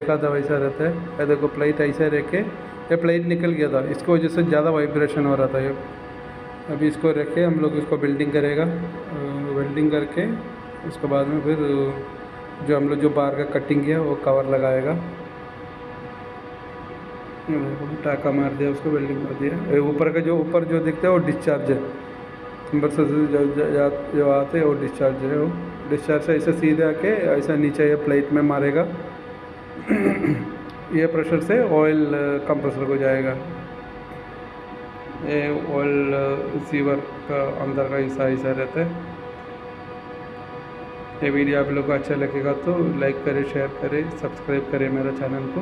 देखा था वैसा रहता है। ये देखो प्लेट ऐसे रख के, ये प्लेट निकल गया था, इसको वजह से ज़्यादा वाइब्रेशन हो रहा था ये। अभी इसको रख के हम लोग इसको वेल्डिंग करेगा, वेल्डिंग करके उसके बाद में फिर जो हम लोग जो बार का कटिंग किया वो कवर लगाएगा। ये देखो टाका मार दिया, उसको वेल्डिंग कर दिया। ये ऊपर का जो ऊपर जो दिखता है वो डिस्चार्ज है, कंप्रेसर से जो आते हैं वो डिस्चार्ज है। वो डिस्चार्ज से ऐसे सीधे आके ऐसा नीचे ये प्लेट में मारेगा। ये प्रेशर से ऑयल कंप्रेसर को जाएगा। ये ऑयल रिसीवर का अंदर का हिस्सा ऐसा रहता है। ये वीडियो आप लोग को अच्छा लगेगा तो लाइक करें, शेयर करें, सब्सक्राइब करें मेरा चैनल को।